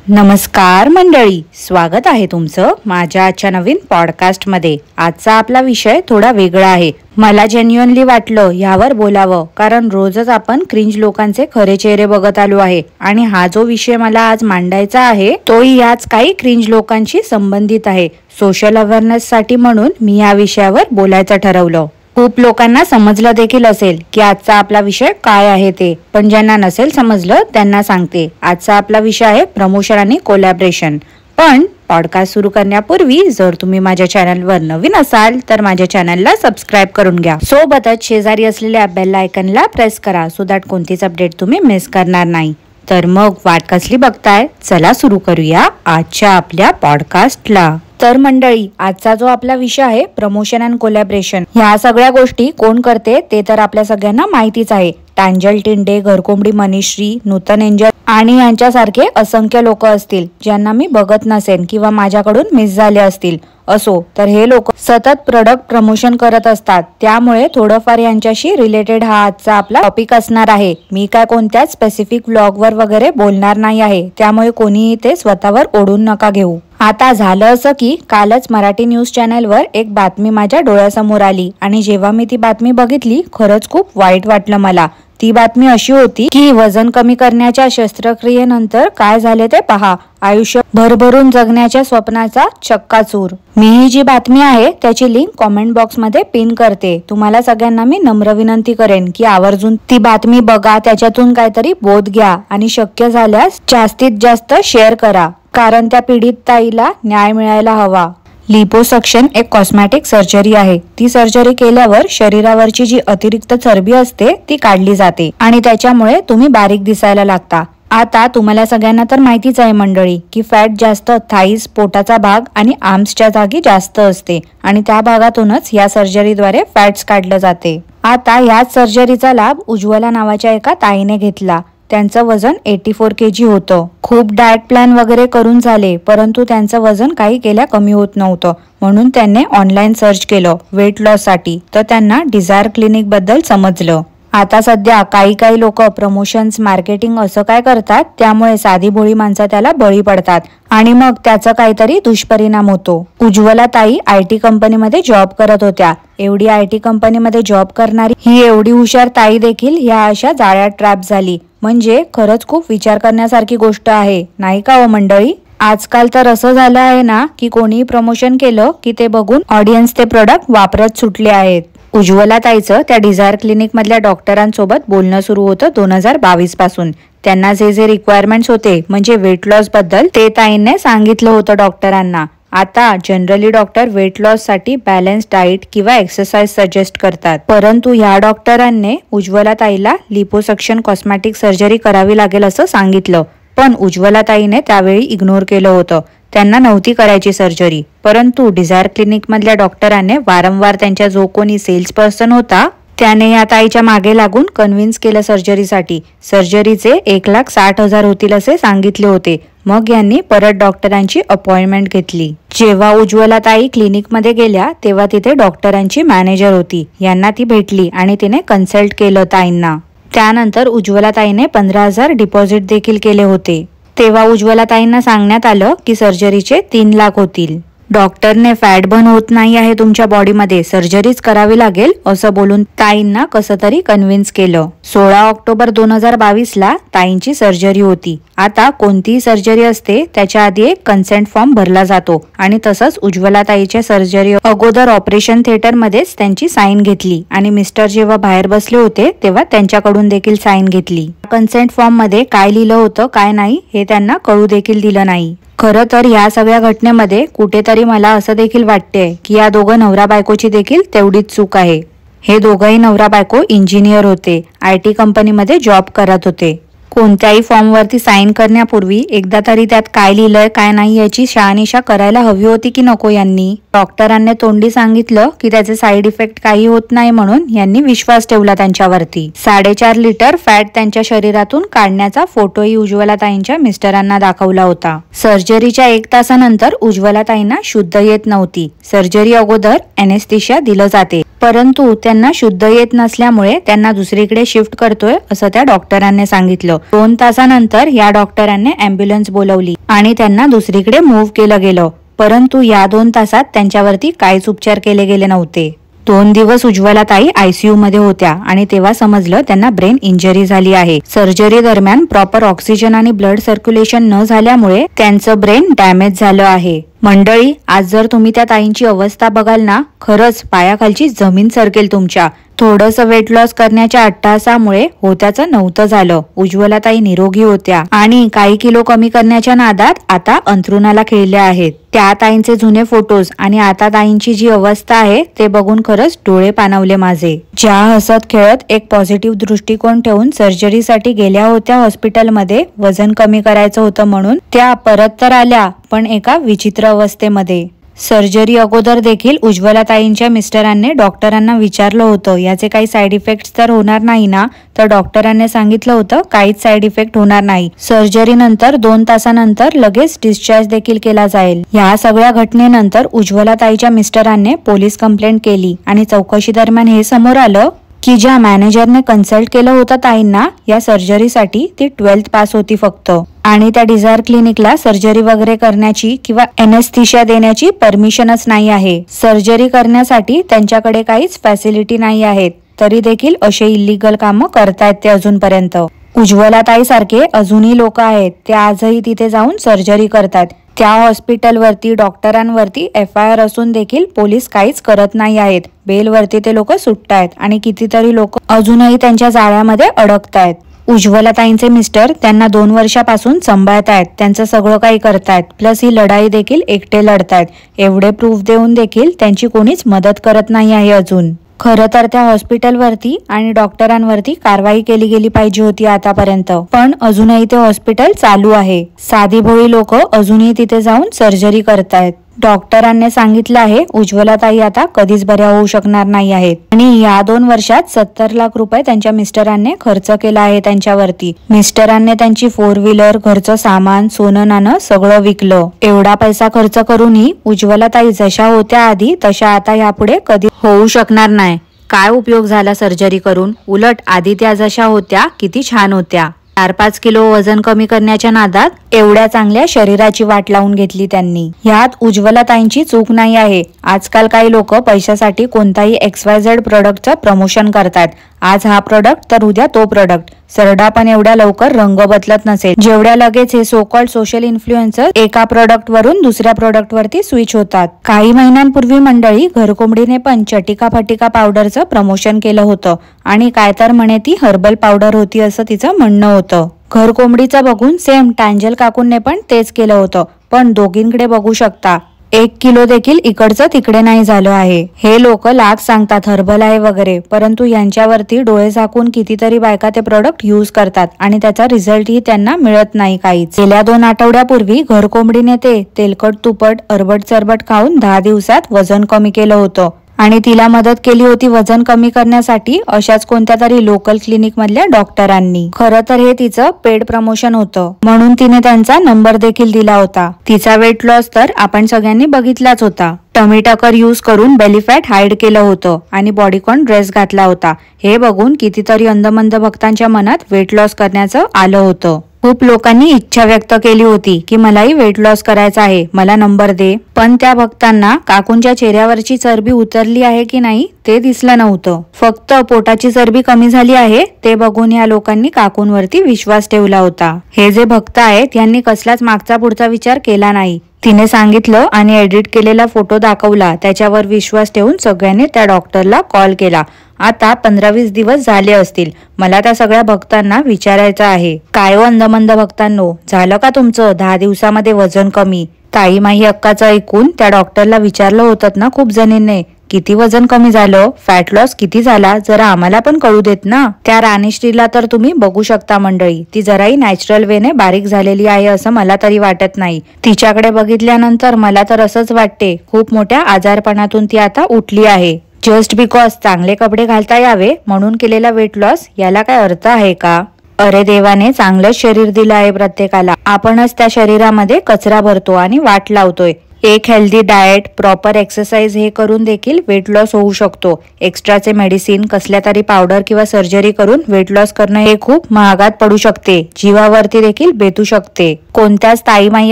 नमस्कार मंडळी, स्वागत आहे तुमचं माझ्या आजच्या नवीन पॉडकास्टमध्ये। आजचा आपला विषय थोडा वेगळा आहे। मला जेन्युइनली वाटलं यावर बोलावं, कारण रोजच आपण क्रिंज लोकांचे खरे चेहरे बघत आलो आहे आणि हा जो विषय मला आज मांडायचा आहे तोही याच काही क्रिंज लोकांशी संबंधित आहे। सोशल अवेअरनेस साठी म्हणून मी या विषयावर बोलायचं ठरवलं। खूप लोकांना समजलं देखील असेल की आजचा आपला विषय काय आहे ते, पण ज्यांना नसेल समजलं त्यांना सांगते। आजचा आपला विषय आहे प्रमोशन आणि कोलॅबरेशन। पण पॉडकास्ट सुरू करण्यापूर्वी जर तुम्ही माझ्या चॅनलवर नवीन असाल तर माझ्या चॅनलला सबस्क्राइब करून घ्या। सोबतच शेजारी असलेल्या बेल आयकॉनला प्रेस करा, सो दॅट कोणतीच अपडेट तुम्ही मिस करणार नाही। तर मग वाट कसली बघताय, चला सुरू करूया आजच्या आपल्या पॉडकास्टला। तर मंडळी, आजचा जो आपला विषय आहे प्रमोशन अँड कोलॅबरेशन, ह्या सगळ्या गोष्टी कोण करते ते तर आपल्या सगळ्यांना माहितीच आहे। टांजल टिंडे, घरकोंबडी मनीश्री, नूतन एंजल आणि यांच्यासारखे असंख्य लोक असतील ज्यांना मी बघत नसेन किंवा माझ्याकडून मिस झाले असतील। असो तर हे लोक सतत प्रोडक्ट प्रमोशन करत असतात, त्यामुळे थोडंफार यांच्याशी रिलेटेड हा आजचा आपला टॉपिक असणार आहे। मी काय कोणत्याच स्पेसिफिक व्लॉगवर वगैरे बोलणार नाही आहे, त्यामुळे कोणीही ते स्वतःवर ओढून नका घेऊ। आता झालं असं की कालच मराठी न्यूज चॅनलवर एक बातमी माझ्या डोळ्यासमोर आली आणि जेव्हा मी ती बातमी बघितली खरंच खूप वाईट वाटलं मला। ती बातमी अशी होती की वजन कमी करण्याच्या शस्त्रक्रियेनंतर काय झाले ते पहा, आयुष्य भरभरून जगण्याच्या स्वप्नाचा चक्काचूर। मी ही जी बातमी आहे त्याची लिंक कॉमेंट बॉक्स मध्ये पिन करते। तुम्हाला सगळ्यांना मी नम्र विनंती करेन की आवर्जून ती बातमी बघा, त्याच्यातून काहीतरी बोध घ्या आणि शक्य झाल्यास जास्तीत जास्त शेअर करा, कारण त्या पीडित ताईला न्याय मिळायला हवा। लिपोसक्शन एक कॉस्मेटिक सर्जरी आहे। ती सर्जरी केल्यावर शरीरावरची जी अतिरिक्त चरबी असते ती काढली जाते आणि त्याच्यामुळे तुम्ही बारीक दिसायला लागता। आता तुम्हाला सगळ्यांना तर माहितीच आहे मंडळी की फॅट जास्त थाईज, पोटाचा भाग आणि आर्म्सच्या जागी जास्त असते आणि त्या भागातूनच या सर्जरीद्वारे फॅट्स काढलं जाते। आता याच सर्जरीचा लाभ उज्ज्वला नावाच्या एका ताईने घेतला। त्यांचं वजन 84 kg होतं। खूप डाएट प्लॅन वगैरे करून झाले, परंतु त्यांचं वजन काही केल्या कमी होत नव्हतं, म्हणून त्यांनी ऑनलाईन सर्च केलं वेट लॉस साठी, तर त्यांना डिझायर क्लिनिक बद्दल समजलं। आता सध्या काही लोक प्रमोशन्स, मार्केटिंग असं काय करतात, त्यामुळे साधी भोळी माणसं त्याला बळी पडतात आणि मग त्याचा काहीतरी दुष्परिणाम होतो। उज्ज्वला ताई IT कंपनीमध्ये जॉब करत होत्या। एवढी IT कंपनीमध्ये जॉब करणारी ही एवढी हुशार ताई देखील ह्या अशा जाळ्यात ट्रॅप झाली, म्हणजे खरंच खूप विचार करण्यासारखी गोष्ट आहे, नाही का हो मंडळी? आजकाल तर असं झालं आहे ना की कोणीही प्रमोशन केलं की ते बघून ऑडियन्स ते प्रोडक्ट वापरत सुटले आहेत। उज्ज्वला ताईचं त्या डिझायर क्लिनिक मधल्या डॉक्टरांसोबत बोलणं सुरू होतं 2022 पासून। त्यांना जे रिक्वायरमेंट्स होते म्हणजे वेट लॉस बद्दल ते ताईंनी सांगितलं होतं डॉक्टरांना। आता जनरली डॉक्टर वेट लॉस साठी बॅलन्स डाएट किंवा एक्सरसाइज सजेस्ट करतात, परंतु ह्या डॉक्टरांनी उज्ज्वला ताईला लिपोसक्शन कॉस्मेटिक सर्जरी करावी लागेल असं सांगितलं, पण उज्ज्वला ताईने त्यावेळी इग्नोर केलं होतं। त्यांना नव्हती करायची सर्जरी, परंतु डिझायर क्लिनिक मधल्या डॉक्टरांनी वारंवार त्यांच्या जो कोणी सेल्स पर्सन होता त्याने या ताईच्या मागे लागून कन्व्हिन्स केलं सर्जरीसाठी। सर्जरीचे 1,60,000 होतील असे सांगितले होते। मग यांनी परत डॉक्टरांची अपॉइंटमेंट घेतली। जेव्हा उज्ज्वला ताई क्लिनिक मध्ये गेल्या तेव्हा तिथे डॉक्टरांची मॅनेजर होती। यांना ती भेटली आणि तिने कन्सल्ट केलं ताईंना। त्यानंतर उज्ज्वला ताईने 15,000 डिपॉझिट देखील केले होते। तेव्हा उज्ज्वला ताईंना सांगण्यात आलं की सर्जरीचे 3 लाख होतील। डॉक्टरने फॅट बर्न होत नाही आहे तुमच्या बॉडीमध्ये, सर्जरीच करावी लागेल असं बोलून ताईंना कसं तरी कन्व्हिन्स केलं। 16 ऑक्टोबर 2022 ला ताईंची सर्जरी होती। आता कोणतीही सर्जरी असते त्याच्या आधी एक कन्सेंट फॉर्म भरला जातो आणि तसंच उज्ज्वला ताईच्या सर्जरी अगोदर ऑपरेशन थिएटर मध्येच त्यांची साईन घेतली आणि मिस्टर जेव्हा बाहेर बसले होते तेव्हा त्यांच्याकडून देखील साईन घेतली। कन्सेंट फॉर्म मध्ये काय लिहिलं होतं काय नाही हे त्यांना कळू देखील दिलं नाही। खरं तर या सगळ्या घटनेमध्ये कुठेतरी मला असं देखील वाटते की या दोघं नवरा बायकोची देखील तेवढीच चूक आहे। हे दोघंही नवरा बायको इंजिनियर होते, IT कंपनीमध्ये जॉब करत होते। कोणत्याही फॉर्म वरती साईन करण्यापूर्वी एकदा तरी त्यात काय लिहिलंय काय नाही याची शहानिशा करायला हवी होती की नको यांनी? डॉक्टरांनी तोंडी सांगितलं की त्याचे साईड इफेक्ट काही होत नाही, म्हणून यांनी विश्वास ठेवला त्यांच्यावरती। 4.5 लिटर फॅट त्यांच्या शरीरातून काढण्याचा फोटोही उज्ज्वला ताईंच्या मिस्टरांना दाखवला होता। सर्जरीच्या 1 तासानंतर उज्ज्वला ताईंना शुद्ध येत नव्हती। सर्जरी अगोदर एनेस्थेशिया दिलं जाते परंतु त्यांना शुद्ध येत नसल्यामुळे त्यांना दुसरीकडे शिफ्ट करतोय असं त्या डॉक्टरांनी सांगितलं. 2 तासानंतर या डॉक्टरांनी अँब्युलन्स बोलवली आणि त्यांना दुसरीकडे मूव्ह केलं गेलं. परंतु या 2 तासात त्यांच्यावरती काहीच उपचार केले गेले नव्हते. 2 दिवस उज्ज्वलाताई आयसीयू मध्ये होत्या आणि तेव्हा समजलं त्यांना ब्रेन इंजरी झाली आहे. सर्जरी दरम्यान प्रॉपर ऑक्सिजन आणि ब्लड सर्क्युलेशन न झाल्यामुळे त्यांचं ब्रेन डॅमेज झालं आहे. मंडळी, आज जर तुम्ही त्या ताईंची अवस्था बघाल ना, खरंच पायाखालची जमीन सरकेल तुमच्या. थोडंसं वेट लॉस करण्याच्या अट्टहासामुळे होत्याचं नव्हतं झालं. उज्ज्वलाताई निरोगी होत्या आणि काही किलो कमी करण्याच्या नादात आता अंथरुणाला खिळल्या आहेत. त्या ताईंचे जुने फोटोज आणि आता ताईंची जी अवस्था आहे ते बघून खरंच डोळे पाणावले माझे. ज्या हसत खेळत एक पॉझिटिव्ह दृष्टिकोन ठेवून सर्जरीसाठी गेल्या होत्या हॉस्पिटलमध्ये वजन कमी करायचं होतं म्हणून, त्या परत तर आल्या पण एका विचित्र अवस्थेमध्ये. सर्जरी अगोदर देखील उज्ज्वलाताईंच्या मिस्टरांनी डॉक्टरांना विचारलं होतं याचे काही साईड इफेक्ट्स तर होणार नाही ना, तर डॉक्टरांनी सांगितलं होतं काहीच साईड इफेक्ट होणार नाही. सर्जरी नंतर 2 तासानंतर लगेच डिस्चार्ज देखील केला जाईल. या सगळ्या घटनेनंतर उज्ज्वलाताईच्या मिस्टरांनी पोलीस कंप्लेंट केली आणि चौकशी दरम्यान हे समोर आलं की ज्या मॅनेजरने कन्सल्ट केलं होतं ताईंना या सर्जरीसाठी, ती 12th पास होती फक्त आणि त्या डिझायर क्लिनिकला सर्जरी वगैरे करण्याची किंवा एनेस्थीशिया देण्याची परमिशनच नाही आहे. सर्जरी करण्यासाठी त्यांच्याकडे काहीच फॅसिलिटी नाही आहेत, तरी देखील असे इल्लीगल कामं करतायत ते अजूनपर्यंत. उज्ज्वलाताई सारखे अजूनही लोक आहेत, ते आजही तिथे जाऊन सर्जरी करतात. त्या हॉस्पिटलवरती डॉक्टरांवरती FIR असून देखील पोलीस काहीच करत नाही आहेत. बेलवरती ते लोक सुटतायत आणि कितीतरी लोक अजूनही त्यांच्या जाळ्यामध्ये अडकतायत. उज्ज्वलाताईंचे मिस्टर त्यांना 2 वर्षापासून सांभाळतायत, त्यांचं सगळं काही करतायत, प्लस ही लढाई देखील एकटे लढतायत. एवढे प्रूफ देऊन देखील त्यांची कोणीच मदत करत नाही आहे अजून. खरं तर त्या हॉस्पिटलवरती आणि डॉक्टरांवरती कारवाई केली गेली पाहिजे होती आतापर्यंत, पण अजूनही ते हॉस्पिटल चालू आहे. साधी भोळी लोक अजूनही तिथे जाऊन सर्जरी करतायत. डॉक्टरांनी सांगितलं आहे उज्ज्वलाताई आता कधीच बऱ्या होऊ शकणार नाही आहेत आणि या 2 वर्षात 70 लाख रुपये त्यांच्या मिस्टरांनी खर्च केला आहे त्यांच्यावरती. मिस्टरांनी त्यांची 4 व्हीलर, घरचं सामान, सोनं नाणं सगळं विकलं. एवढा पैसा खर्च करूनही उज्ज्वलाताई जशा होत्या आधी तशा आता यापुढे कधी होऊ शकणार नाही. काय उपयोग झाला सर्जरी करून? उलट आधी त्या जशा होत्या किती छान होत्या. 4-5 किलो वजन कमी करण्याच्या नादात एवढ्या चांगल्या शरीराची वाट लावून घेतली त्यांनी. यात उज्ज्वलाताईंची चूक नाही आहे. आजकाल काही लोक पैशासाठी कोणताही XYZ प्रोडक्टचं प्रमोशन करतात. आज हा प्रोडक्ट तर उद्या तो प्रोडक्ट. सरडा पण एवढ्या लवकर रंग बदलत नसेल जेवढ्या लगेच हे सो कॉल्ड सोशल इन्फ्लुएन्सर एका प्रोडक्ट वरून दुसऱ्या प्रोडक्ट वरती स्विच होतात. काही महिन्यांपूर्वी मंडळी घरकोंबडीने पण चटिका फटिका पावडरचं प्रमोशन केलं होतं आणि काय तर म्हणे ती हर्बल पावडर होती असं तिचं म्हणणं होतं. घरकोंबडीचं बघून सेम टांजल काकूंने पण तेच केलं होतं, पण दोघींकडे बघू शकता 1 किलो देखील इकडचं तिकडे नाही झालं आहे. हे लोक लाख सांगतात हर्बल आहे वगैरे, परंतु यांच्यावरती डोळे झाकून कितीतरी बायका ते प्रोडक्ट यूज करतात आणि त्याचा रिझल्टही त्यांना मिळत नाही काहीच. गेल्या 2 आठवड्यापूर्वी घरकोंबडीने ते तेलकट तुपट अरबट चरबट खाऊन 10 दिवसात वजन कमी केलं होतं आणि तिला मदत केली होती वजन कमी करण्यासाठी अशाच कोणत्या तरी लोकल क्लिनिक मधल्या डॉक्टरांनी. खरं तर हे तिचं पेड प्रमोशन होतं म्हणून तिने त्यांचा नंबर देखील दिला होता. तिचा वेट लॉस तर आपण सगळ्यांनी बघितलाच होता. टमी टकर यूज करून बेली फॅट हाईड केलं होतं आणि बॉडीकॉन ड्रेस घातला होता. हे बघून कितीतरी अंधमंद भक्तांच्या मनात वेट लॉस करण्याचं आलं होतं. खूप लोकांनी इच्छा व्यक्त केली होती की मलाही वेट लॉस करायचा आहे, मला नंबर दे. पण त्या भक्तांना काकूंच्या चेहऱ्यावरची चरबी उतरली आहे की नाही ते दिसलं नव्हतं. फक्त पोटाची चरबी कमी झाली आहे ते बघून या लोकांनी काकूंवरती विश्वास ठेवला होता. हे जे भक्त आहेत यांनी कसलाच मागचा पुढचा विचार केला नाही. तिने सांगितलं आणि एडिट केलेला फोटो दाखवला, त्याच्यावर विश्वास ठेवून सगळ्यांनी त्या डॉक्टरला कॉल केला. आता 15-20 दिवस झाले असतील. मला त्या सगळ्या भक्तांना विचारायचं आहे, काय अंधमंद भक्तांनो, झालं का तुमचं 10 दिवसामध्ये वजन कमी? ताई माही अक्काचं ऐकून त्या डॉक्टरला विचारलं होतं ना खूप जणींनी, किती वजन कमी झालं, फॅट लॉस किती झाला, जरा आम्हाला पण कळू देत ना. त्या राणीश्रीला तर तुम्ही बघू शकता मंडळी, ती जराही नॅचरल वेने बारीक झालेली आहे असं मला तरी वाटत नाही. तिच्याकडे बघितल्यानंतर मला तर असंच वाटते खूप मोठ्या आजारपणातून ती आता उठली आहे. जस्ट बिकॉज चांगले कपडे घालता यावे म्हणून केलेला वेट लॉस, याला काय अर्थ आहे का? अरे देवाने चांगलंच शरीर दिलं आहे प्रत्येकाला, आपणच त्या शरीरामध्ये कचरा भरतो आणि वाट लावतोय. एक हेल्दी डाएट, प्रॉपर एक्सरसाइज हे करून देखील वेट लॉस होऊ शकतो. एक्स्ट्राचे मेडिसिन, कसल्या तरी पावडर किंवा सर्जरी करून वेट लॉस करणं हे खूप महागात पडू शकते, जीवावरती देखील बेतू शकते. कोणत्याच ताई माई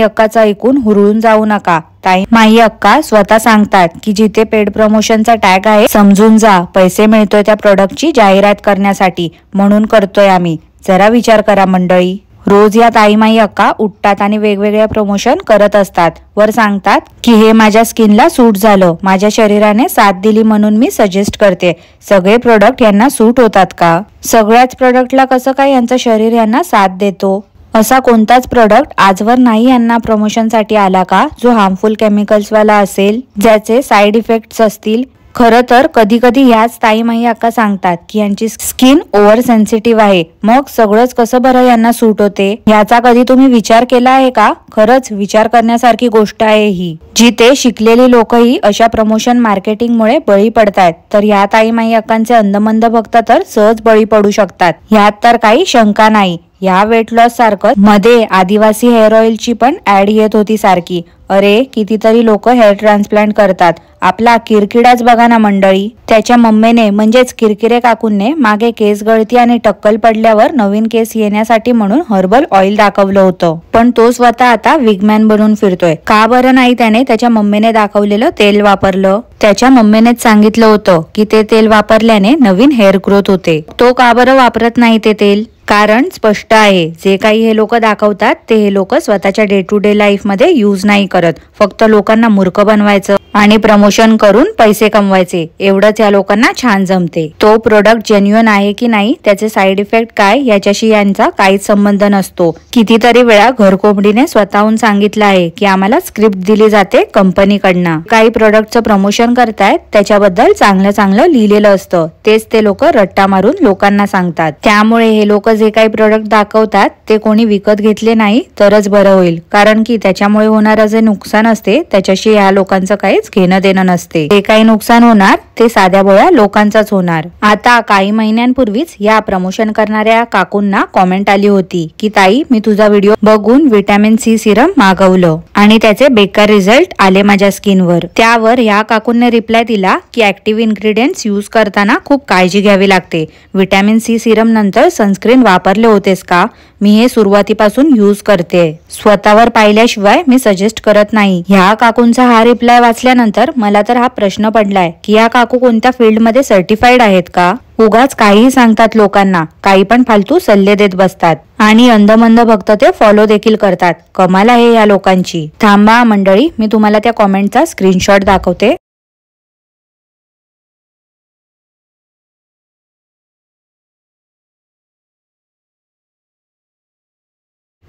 अक्काचं ऐकून हुरळून जाऊ नका. ताई माई अक्का स्वतः सांगतात की जिथे पेड प्रमोशनचा टॅग आहे समजून जा, पैसे मिळतोय त्या प्रोडक्टची जाहिरात करण्यासाठी म्हणून करतोय आम्ही. जरा विचार करा मंडळी. रोज या ताईमाई अक्का उठतात आणि वेगवेगळ्या प्रमोशन करत असतात. वर सांगतात की हे माझ्या स्किनला सूट झालं, माझ्या शरीराने साथ दिली म्हणून मी सजेस्ट करते. सगळे प्रोडक्ट यांना सूट होतात का? सगळ्याच प्रोडक्टला कसं काय यांचं शरीर यांना साथ देतो? असा कोणताच प्रोडक्ट आजवर नाही यांना प्रमोशनसाठी आला का जो हार्मफुल केमिकल्स वाला असेल, ज्याचे साईड इफेक्ट्स असतील? खरं तर कधी कधी ह्याच ताई माई अक्का सांगतात की यांची स्किन ओव्हर सेन्सिटिव्ह आहे. मग सगळंच कसं बरं यांना सूट होते? याचा कधी तुम्ही विचार केला आहे का? खरंच विचार करण्यासारखी गोष्ट आहे ही. जिथे शिकलेली लोकही अशा प्रमोशन मार्केटिंगमुळे बळी पडतायत, तर या ताई माई अक्कांचे अंधमंद भक्त तर सहज बळी पडू शकतात. ह्यात तर काही शंका नाही. या वेट लॉस सारखं मध्ये आदिवासी हेअर ऑइलची पण ऍड येत होती सारखी. अरे कितीतरी लोक हेअर ट्रान्सप्लांट करतात. आपला किरकिडाच बघा ना मंडळी. त्याच्या मम्मीने म्हणजेच किरकिरे काकूंने मागे केस गळती आणि टक्कल पडल्यावर नवीन केस येण्यासाठी म्हणून हर्बल ऑइल दाखवलं होतं, पण तो स्वतः आता विगमॅन बनून फिरतोय. का बरं नाही त्याने त्याच्या मम्मीने दाखवलेलं तेल वापरलं? त्याच्या मम्मीनेच सांगितलं होतं की ते तेल वापरल्याने नवीन हेअर ग्रोथ होते. तो का बरं वापरत नाही ते तेल? कारण स्पष्ट आहे, जे काही हे लोक दाखवतात ते हे लोक स्वतःच्या डे टू डे लाईफ मध्ये यूज नाही करत. फक्त लोकांना मूर्ख बनवायचं आणि प्रमोशन करून पैसे कमवायचे, एवढंच या लोकांना छान जमते. तो प्रोडक्ट जेन्युइन आहे की नाही, त्याचे साईड इफेक्ट काय याच्याशी यांचा काहीच संबंध नसतो. कितीतरी वेळा घरकोंबडीने स्वतःहून सांगितलं आहे की आम्हाला स्क्रिप्ट दिली जाते कंपनीकडनं. काही प्रोडक्टचं प्रमोशन करतायत त्याच्याबद्दल चांगलं चांगलं लिहिलेलं असतं, तेच ते लोक रट्टा मारून लोकांना सांगतात. त्यामुळे हे लोक जे काही प्रोडक्ट दाखवतात ते कोणी विकत घेतले नाही तरच बरं होईल, कारण की त्याच्यामुळे होणारं जे नुकसान असते त्याच्याशी या लोकांचं काहीच घेणं देणं नसते. ते काही नुकसान होणार ते साध्या भोळ्या लोकांचाच होणार. आता काही महिन्यांपूर्वीच या प्रमोशन करणाऱ्या काकूंना कॉमेंट आली होती की ताई मी तुझा व्हिडिओ बघून व्हिटॅमिन सी सिरम मागवलं आणि त्याचे बेकार रिझल्ट आले माझ्या स्किनवर. त्यावर या काकूंनी रिप्लाय दिला की ऍक्टिव्ह इन्ग्रेडियंट्स यूज करताना खूप काळजी घ्यावी लागते. व्हिटॅमिन सी सिरम नंतर सनस्क्रीन वापरले होतेस का? मी हे सुरुवातीपासून यूज करते, स्वतःवर पाहिल्याशिवाय मी सजेस्ट करत नाही. ह्या काकूंचा हा रिप्लाय वाचल्यानंतर मला तर हा प्रश्न पडलाय की या काकू कोणत्या फील्ड मध्ये सर्टिफाईड आहेत का? उगाच काहीही सांगतात लोकांना, काही पण फालतू सल्ले देत बसतात आणि अंधमंद भक्त ते फॉलो देखील करतात. कमाल आहे या लोकांची. थांबा मंडळी, मी तुम्हाला त्या कॉमेंटचा स्क्रीनशॉट दाखवते.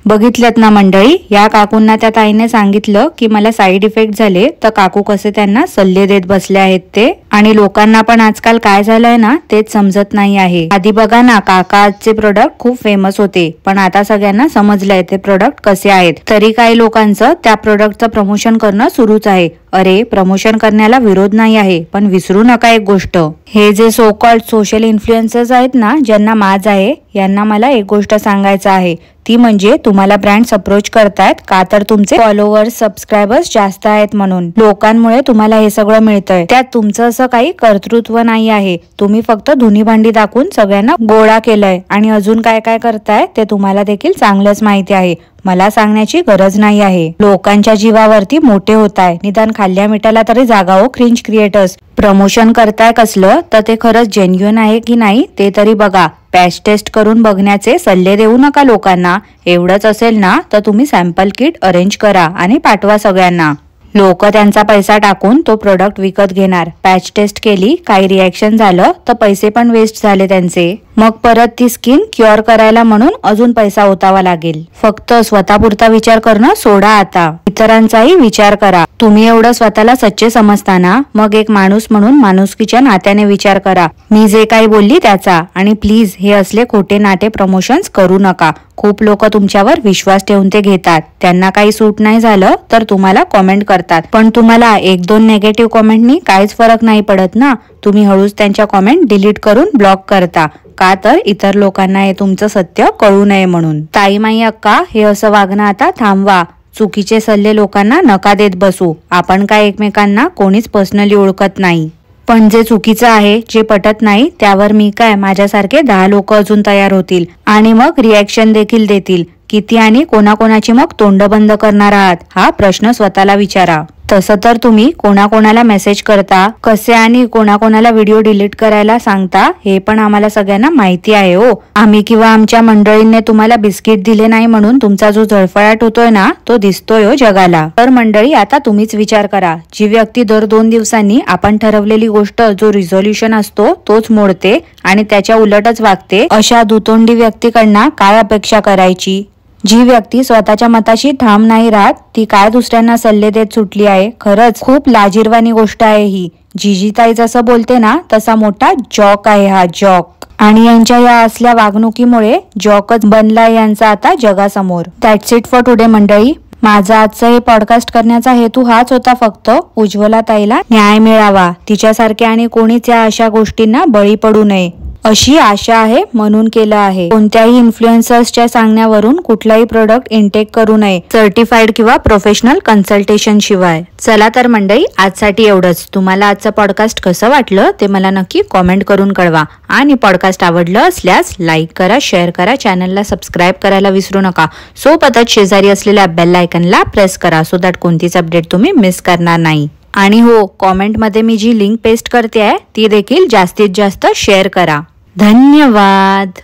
बघितलं ना मंडळी, या काकूंना त्या ताईने सांगितलं की मला साईड इफेक्ट झाले, तर काकू कसे त्यांना सल्ले देत बसले आहेत ते. आणि लोकांना पण आजकाल काय झालंय ना तेच समजत नाही आहे. आधी बघा ना, काकाचे प्रोडक्ट खूप फेमस होते, पण आता सगळ्यांना समजलंय ते प्रोडक्ट कसे आहेत. तरी काही लोकांचं त्या प्रोडक्टचं प्रमोशन करणं सुरूच आहे. अरे प्रमोशन करण्याला विरोध नाही आहे, पण विसरू नका एक गोष्ट, हे जे सो कॉल्ड सोशल इन्फ्लुएन्सर्स आहेत ना, ज्यांना माज आहे, यांना मला एक गोष्ट सांगायचं आहे. ती म्हणजे तुम्हाला ब्रँड्स अप्रोच करतायत का तर तुमचे फॉलोअर्स सबस्क्रायबर्स जास्त आहेत म्हणून. लोकांमुळे तुम्हाला हे सगळं मिळतंय, त्यात तुमचं असं काही कर्तृत्व नाही आहे. तुम्ही फक्त धुनी भांडी दाखवून सगळ्यांना गोळा केलंय आणि अजून काय काय करताय ते तुम्हाला देखील चांगलंच माहिती आहे. मला सांगण्याची गरज नाही आहे. लोकांच्या जीवावरती मोठे होताय, निदान खाल्ल्या मिठाला तरी जागा हो क्रिंज क्रिएटर्स. प्रमोशन करताय कसलं तर ते खरंच जेन्युइन आहे की नाही ते तरी बघा. पॅच टेस्ट करून बघण्याचे सल्ले देऊ नका लोकांना. एवढंच असेल ना तर तुम्ही सॅम्पल किट अरेंज करा आणि पाठवा सगळ्यांना. लोक त्यांचा पैसा टाकून तो प्रोडक्ट विकत घेणार. पॅच टेस्ट केली, काही रिॲक्शन झालं तर पैसे पण वेस्ट झाले त्यांचे. मग परत ती स्किन क्युअर करायला म्हणून अजून पैसा ओतावा लागेल. फक्त स्वतःपुरता विचार करणं सोडा आता, इतरांचाही विचार करा. तुम्ही एवढं स्वतःला सच्चे समजताना मग एक माणूस म्हणून माणुसकीच्या नात्याने विचार करा. मी जे काही बोलली त्याचा. आणि प्लीज हे असले खोटे नाटे प्रमोशन्स करू नका. खूप लोक तुमच्यावर विश्वास ठेवून ते घेतात. त्यांना काही सूट नाही झालं तर तुम्हाला कॉमेंट करतात, पण तुम्हाला एक दोन नेगेटिव्ह कॉमेंटनी काहीच फरक नाही पडत ना. तुम्ही हळूच त्यांच्या कॉमेंट डिलीट करून ब्लॉक करता. का तर इतर लोकांना हे तुमचं सत्य कळू नये म्हणून. ताई माई अक्का, हे असं वागणं आता थांबवा. चुकीचे सल्ले लोकांना नका देत बसू. आपण काय एकमेकांना कोणीच पर्सनली ओळखत नाही. पण जे चुकीचं आहे, जे पटत नाही, त्यावर मी काय, माझ्यासारखे 10 लोक अजून तयार होतील आणि मग रिॲक्शन देखील देतील. किती आणि कोणाकोणाची मग तोंड बंद करणार आहात, हा प्रश्न स्वतःला विचारा. तसं तर तुम्ही कोणाकोणाला मेसेज करता, कसे आणि कोणाकोणाला व्हिडिओ डिलीट करायला सांगता, हे पण आम्हाला सगळ्यांना माहिती आहे हो. आम्ही किंवा आमच्या मंडळींनी तुम्हाला बिस्किट दिले नाही म्हणून तुमचा जो जळफळाट होतोय ना, तो दिसतोय हो जगाला. तर मंडळी, आता तुम्हीच विचार करा. जी व्यक्ती दर 2 दिवसांनी आपण ठरवलेली गोष्ट, जो रिझोल्युशन असतो, तोच मोडते आणि त्याच्या उलटच वागते, अशा दुतोंडी व्यक्तीकडनं काय अपेक्षा करायची? जी व्यक्ती स्वतःच्या मताशी ठाम नाही राहत, ती काय दुसऱ्यांना सल्ले देत सुटली आहे. खरंच खूप लाजिरवाणी गोष्ट आहे ही. जिजीताई जसं बोलते ना, तसा मोठा जॉक आहे हा, जॉक. आणि यांच्या या असल्या वागणुकीमुळे जॉकच बनलाय यांचा आता जगासमोर. दॅट्स इट फॉर टुडे मंडळी. माझा आजचं हे पॉडकास्ट करण्याचा हेतू हाच होता, फक्त उज्ज्वला ताईला न्याय मिळावा, तिच्यासारखे आणि कोणीच या अशा गोष्टींना बळी पडू नये अशी आशा आहे, म्हणून केलं आहे. कोणत्याही इन्फ्लुएन्सर्सच्या सांगण्यावरून कुठलाही प्रोडक्ट इनटेक करू नये, सर्टिफाईड किंवा प्रोफेशनल कन्सल्टेशन शिवाय. चला तर मंडळी, आजसाठी एवढंच. तुम्हाला आजचं पॉडकास्ट कसं वाटलं ते मला नक्की कॉमेंट करून कळवा. आणि पॉडकास्ट आवडलं असल्यास लाईक करा, शेअर करा, चॅनलला सबस्क्राईब करायला विसरू नका. सोबतच शेजारी असलेल्या बेल आयकनला प्रेस करा, सो दॅट कोणतीच अपडेट तुम्ही मिस करणार नाही. आणि हो, कॉमेंटमध्ये मी जी लिंक पेस्ट करते आहे, ती देखील जास्तीत जास्त शेअर करा. धन्यवाद.